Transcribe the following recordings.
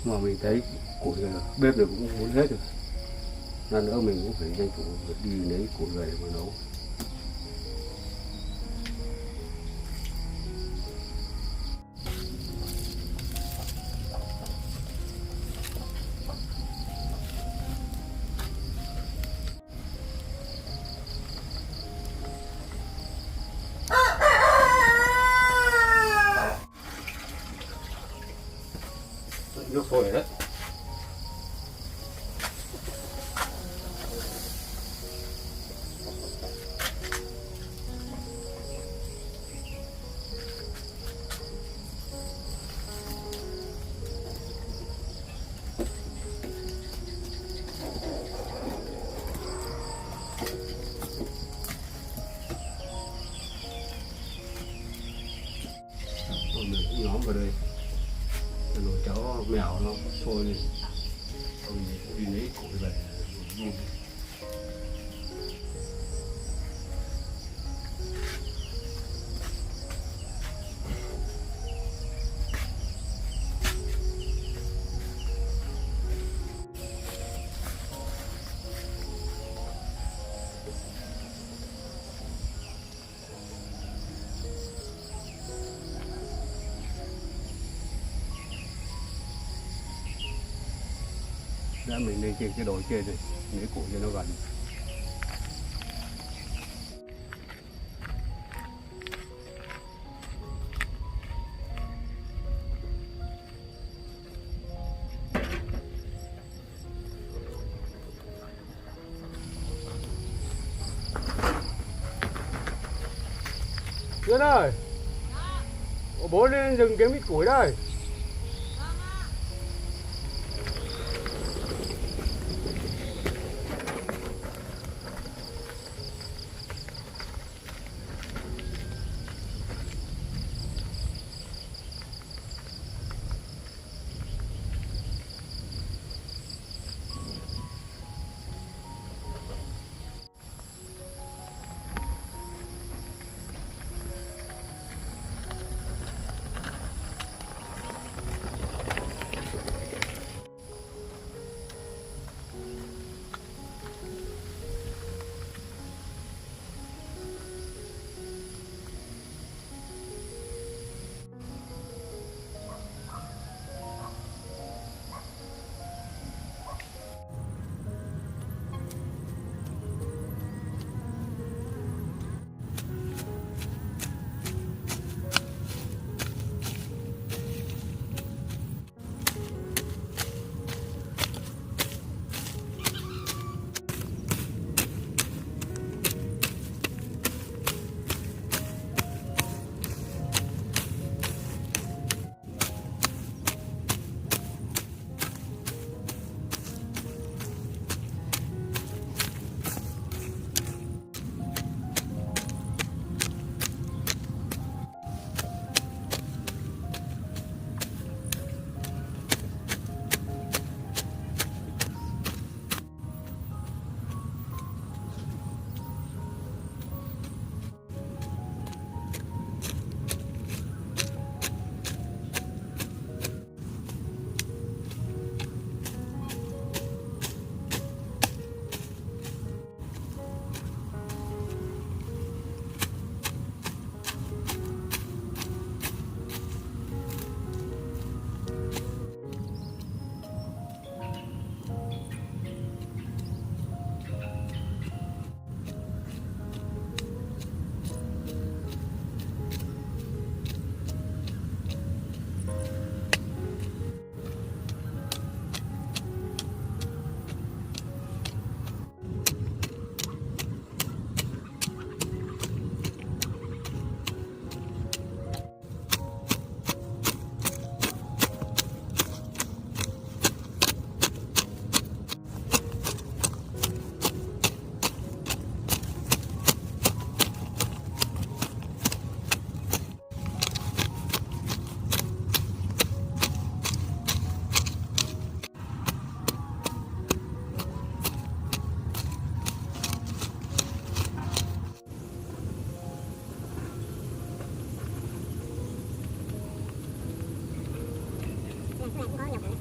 mà mình thấy củi rồi bếp này cũng muốn hết rồi, nên nữa mình cũng phải tranh thủ đi lấy củi về mà nấu. Nước sôi đấy. Mình cũng nhóm vào đây rồi cháu mèo nó sôi lên rồi đi lấy củi về luôn. Đã mình lên trên cái đồi trên này lấy củi cho nó gần. Duyên ơi, bố lên rừng kiếm ít củi đây. này cũng có nhập nữa.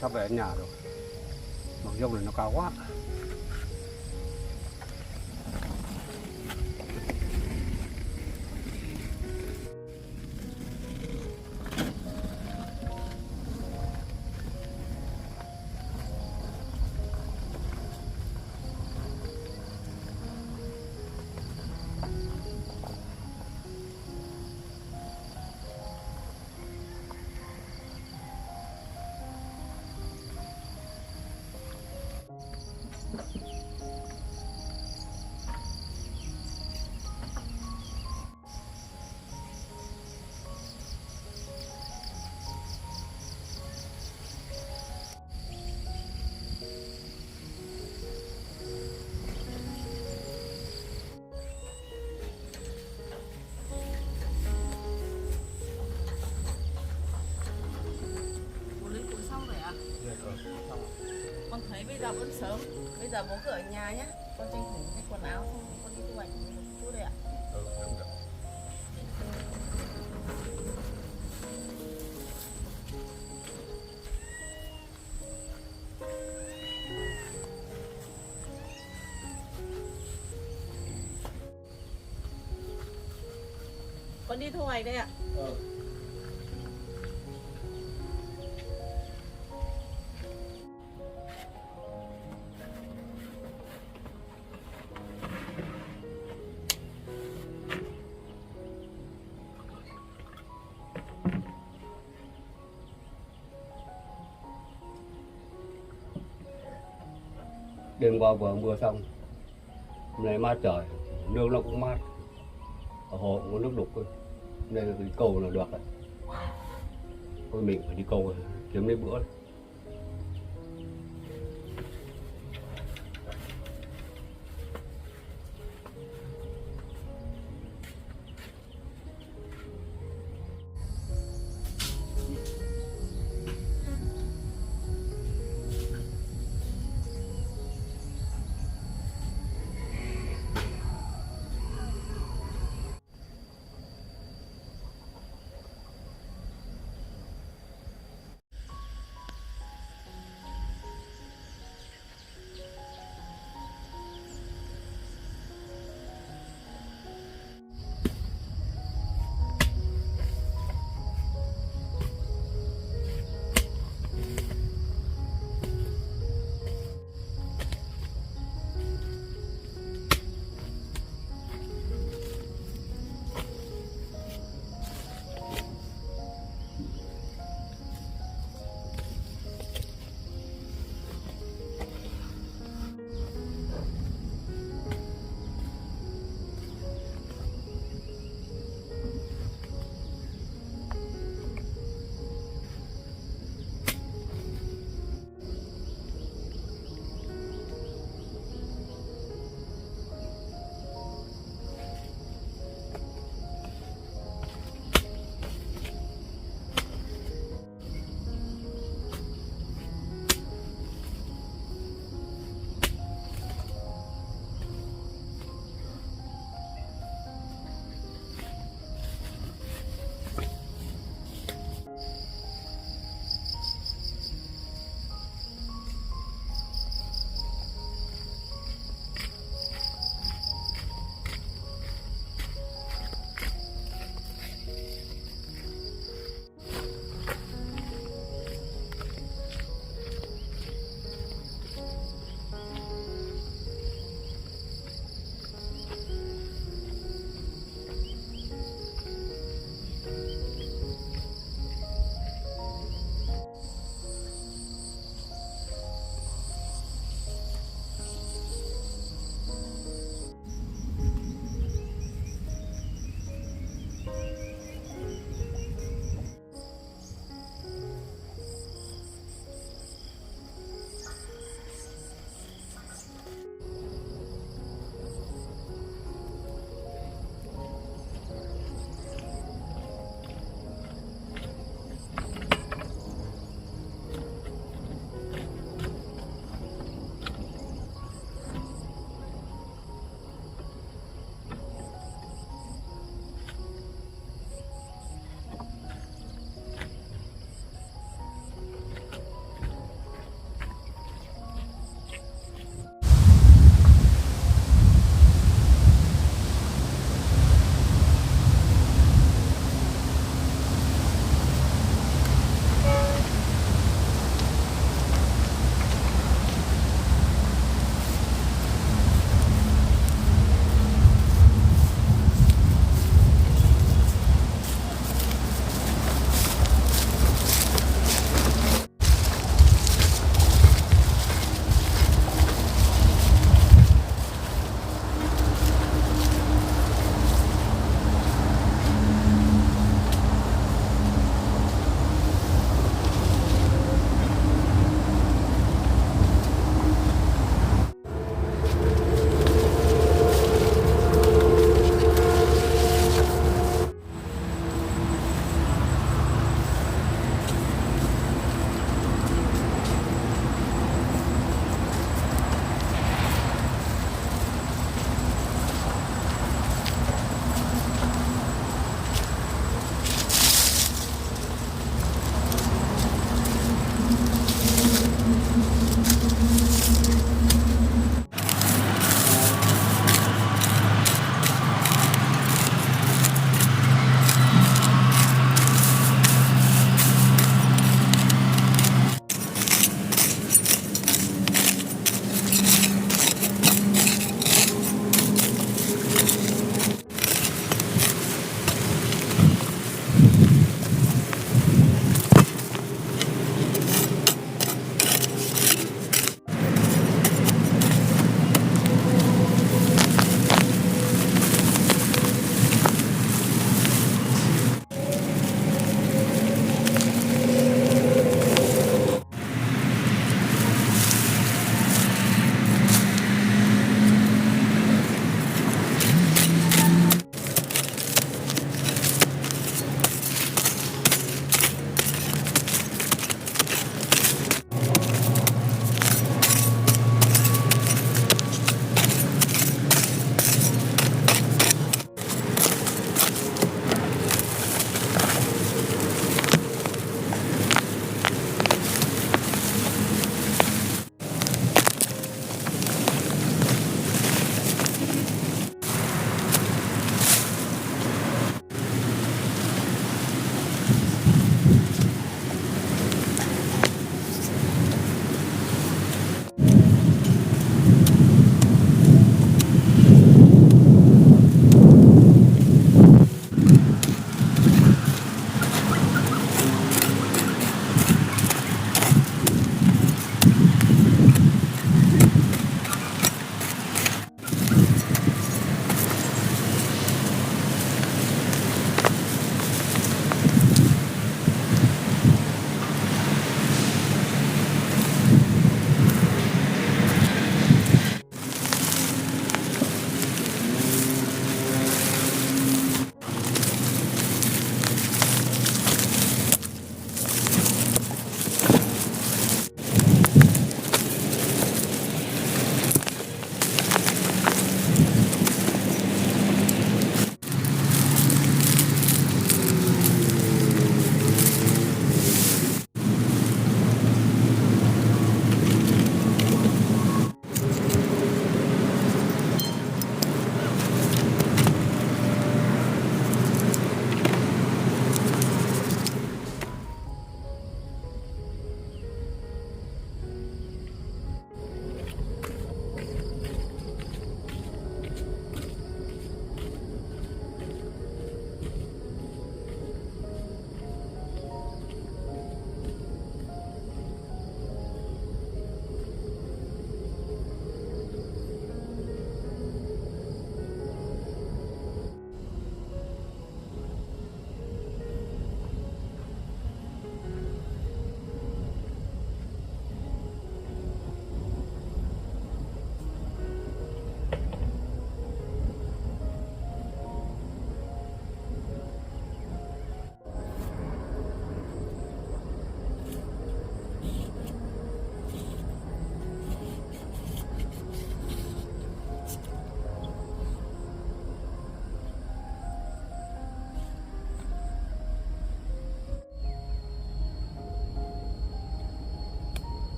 sắp về nhà rồi. Mặc dông này nó cao quá. Con thấy bây giờ vẫn sớm. Bây giờ bố cứ ở nhà nhé. Con tranh thủ thay quần áo xong con đi thu hoạch một chút đây ạ. Đúng rồi. Con đi thu hoạch đây ạ. Đêm qua vừa mưa xong, hôm nay mát trời, nước nó cũng mát, ở hồ cũng có nước đục thôi, nên cái cầu là được đấy. Thôi mình phải đi câu rồi, kiếm lấy bữa.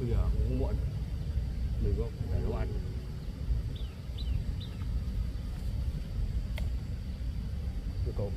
bây giờ cũng muộn, mình có phải nấu ăn. Cái cậu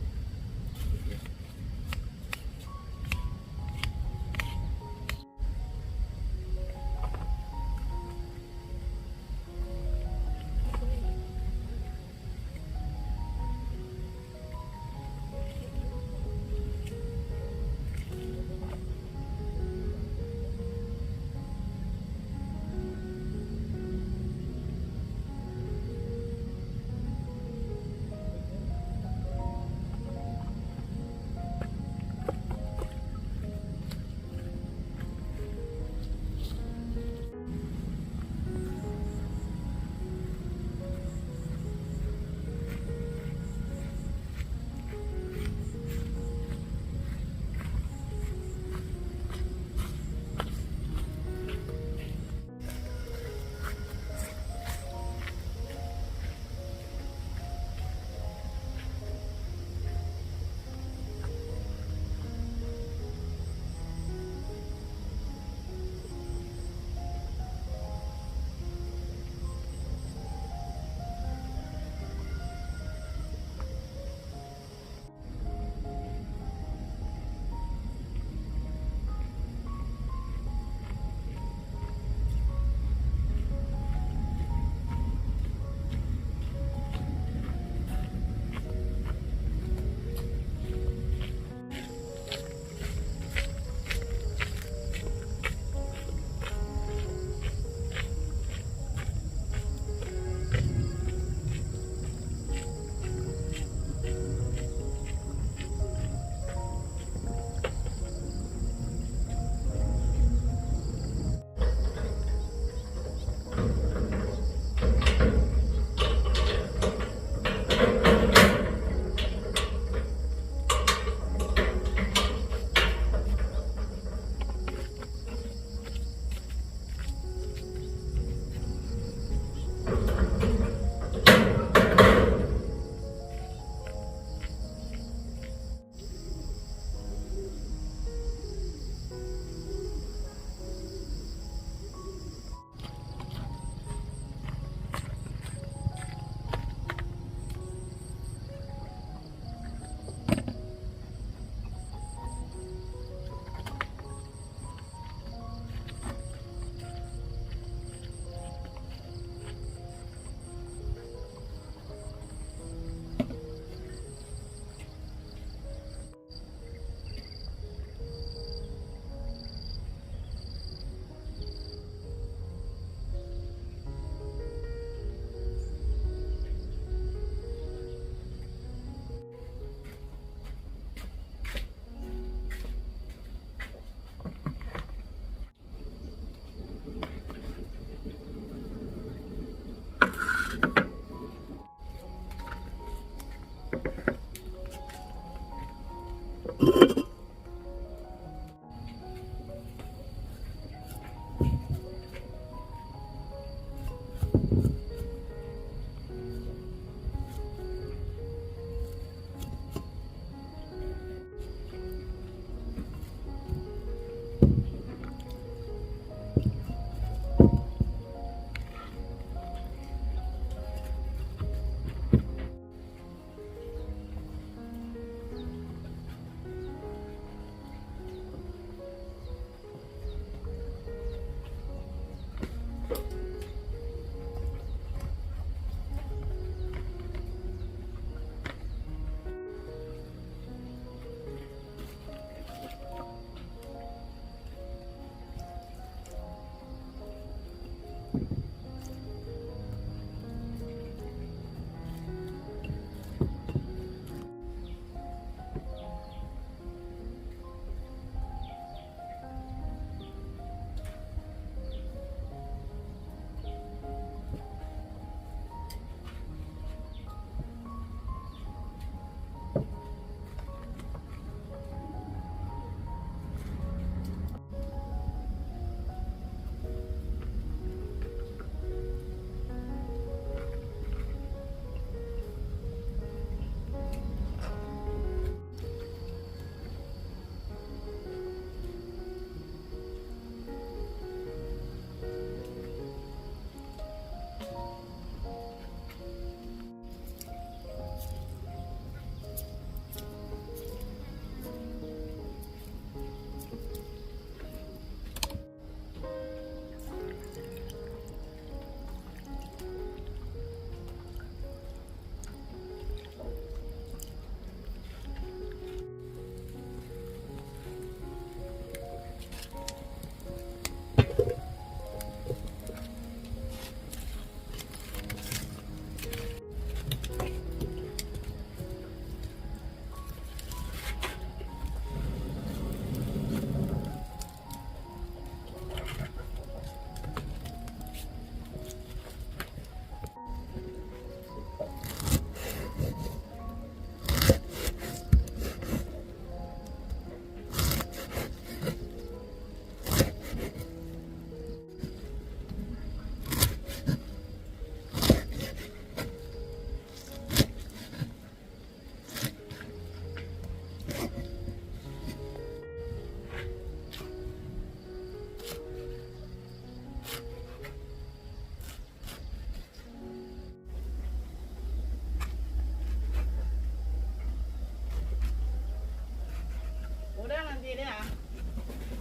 đấy à?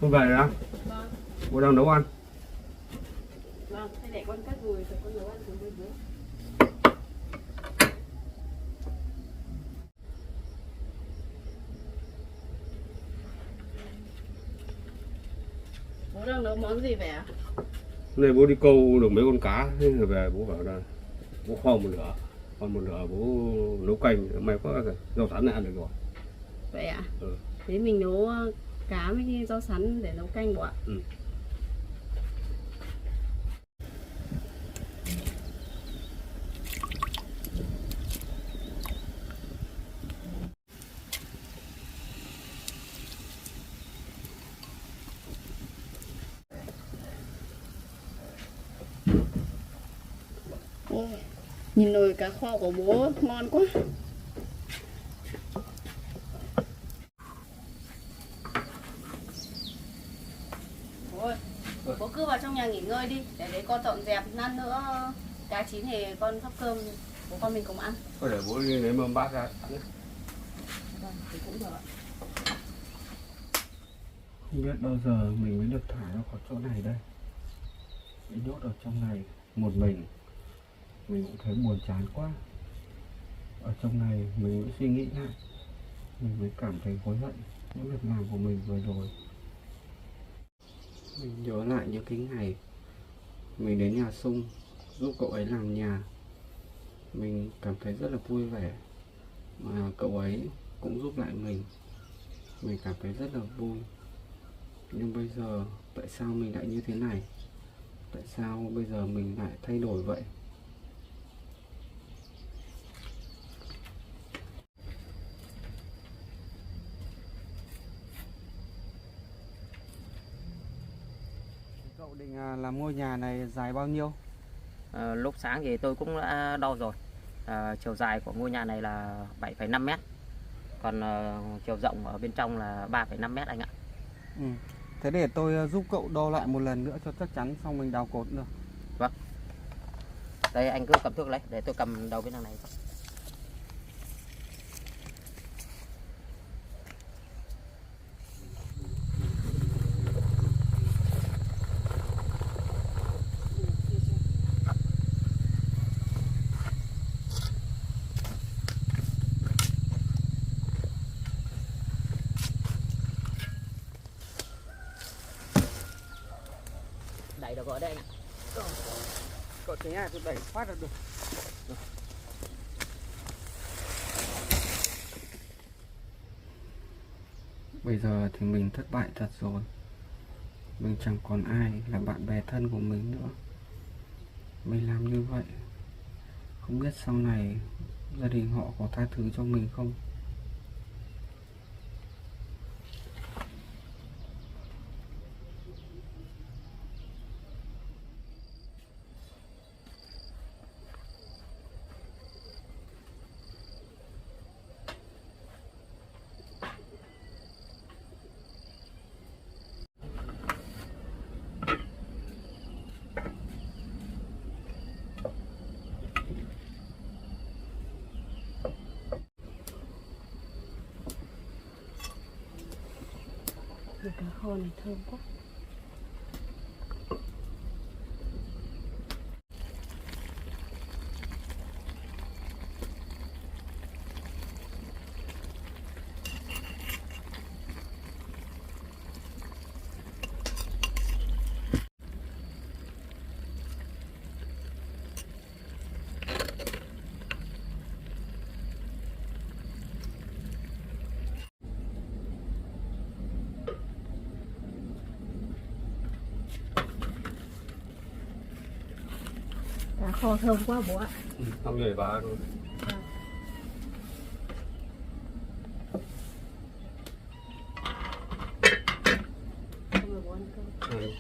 Không về nữa. Vâng. Bố đang nấu ăn. Vâng, thế để con cắt gùi rồi con nấu ăn cùng với bố. Bố đang nấu món gì vậy ạ? Hôm nay bố đi câu được mấy con cá, thế rồi về bố bảo là bố kho một nửa, còn một nửa bố nấu canh, may có rau thắn này ăn được rồi. Vậy ạ? Ừ. Thế mình nấu cá với rau sắn để nấu canh bố ạ? Ừ. Ôi, nhìn nồi cá kho của bố ngon quá. Ôi, bố cứ vào trong nhà nghỉ ngơi đi, để đấy con dọn dẹp, lát nữa cá chín thì con thắp cơm bố con mình cùng ăn. Có để bố đi lấy mâm bát ra. Vâng, thì cũng được ạ. Không biết bao giờ mình mới được thả ra khỏi chỗ này đây. Bị nhốt ở trong này một mình cũng thấy buồn chán quá. Ở trong này mình mới suy nghĩ lại, mình mới cảm thấy hối hận những việc làm của mình vừa rồi. Mình nhớ lại những cái ngày mình đến nhà Sung giúp cậu ấy làm nhà, mình cảm thấy rất là vui vẻ, mà cậu ấy cũng giúp lại mình cảm thấy rất là vui. Nhưng bây giờ tại sao mình lại như thế này? Tại sao bây giờ mình lại thay đổi vậy? Cậu định làm ngôi nhà này dài bao nhiêu? Lúc sáng thì tôi cũng đã đo rồi. Chiều dài của ngôi nhà này là 7,5 mét. Còn chiều rộng ở bên trong là 3,5 mét anh ạ. Ừ. Thế để tôi giúp cậu đo lại một lần nữa cho chắc chắn, xong mình đào cột được. Vâng. Đây anh cứ cầm thước lấy, để tôi cầm đầu bên đằng này. Đẩy được rồi đây anh ạ. Cậu thấy nhà tôi đẩy phát được. Bây giờ thì mình thất bại thật rồi. Mình chẳng còn ai là bạn bè thân của mình nữa. Mình làm như vậy, không biết sau này gia đình họ có tha thứ cho mình không. Mùi cá kho này thơm quá. Cá kho thơm quá bố ạ. Không nhảy vào luôn. Không được bố ăn cơm. Ừ.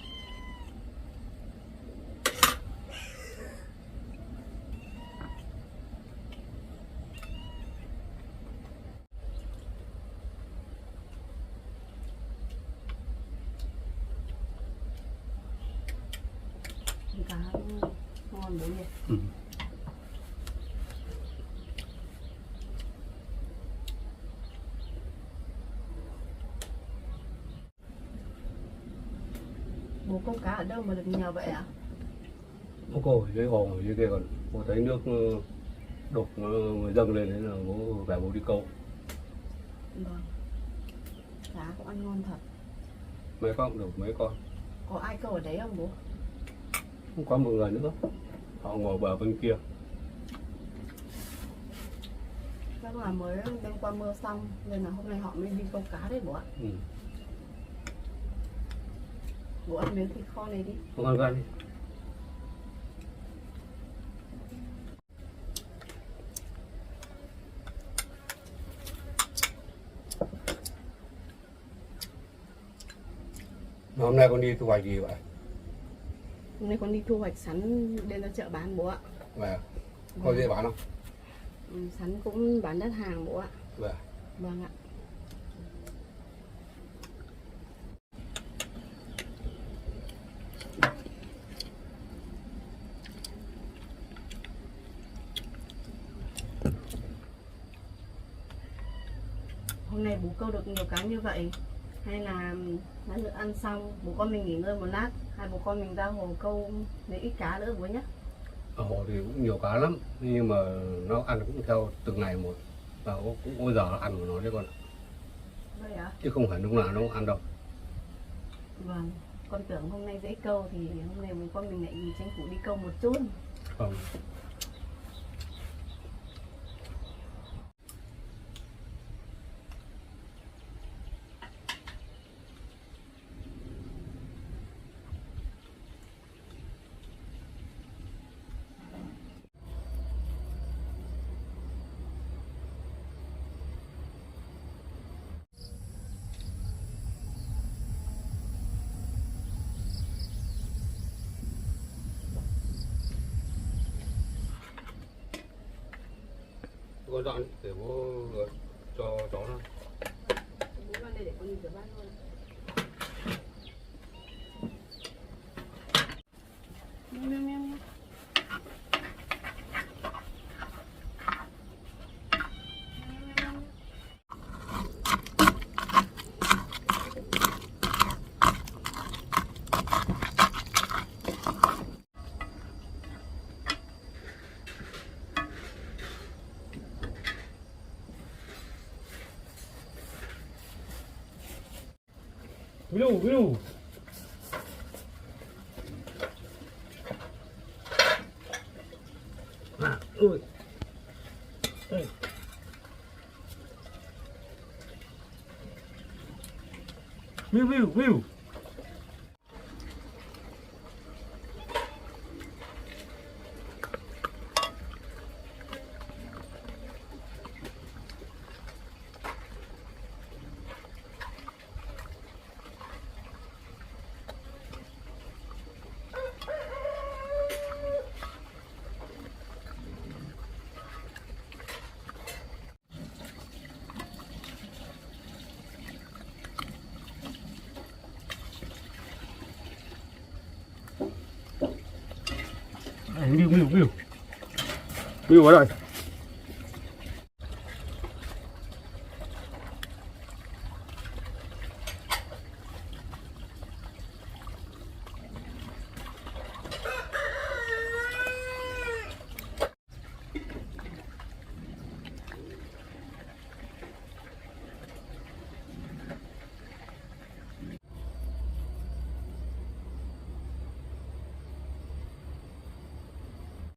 Cá ngon bố nhỉ. Ừ. Bố câu cá ở đâu mà được nhiều vậy ạ? Bố cô ở dưới hồ ở dưới kia còn bố thấy nước đục nó dâng lên đấy là bố về bố đi câu. Vâng. Cá cũng ăn ngon thật. Mấy con cũng được mấy con. Có ai câu ở đấy không bố? Không có một người nữa. Họ ngồi bờ bên kia. Chắc là mới đêm qua mưa xong nên là hôm nay họ mới đi câu cá đấy bố ạ. Ừ. Bố ăn miếng thịt kho này đi. Không ăn gan đi. Mà hôm nay con đi thu hoạch gì vậy? Hôm nay con đi thu hoạch sắn đem ra chợ bán bố ạ. Về. Có dễ bán không? Sắn cũng bán đắt hàng bố ạ. Về. Vâng ạ. Hôm nay bố câu được nhiều cá như vậy hay là lát nữa ăn xong bố con mình nghỉ ngơi một lát, hai bố con mình ra hồ câu lấy ít cá nữa bố nhé. Ở hồ thì cũng nhiều cá lắm nhưng mà nó ăn cũng theo từng ngày một và cũng có giờ nó ăn của nó đấy con, Vậy ạ? chứ không phải lúc nào nó cũng ăn đâu. Vâng, con tưởng hôm nay dễ câu thì hôm nay bố con mình lại tranh thủ đi câu một chút. Không. Cô dọn để bố cho chó nó. Bố vào đây để con rửa bát luôn. Miêu miêu miêu. Viu. À, ui. Đây. Viu. Viu. Viu ở đây.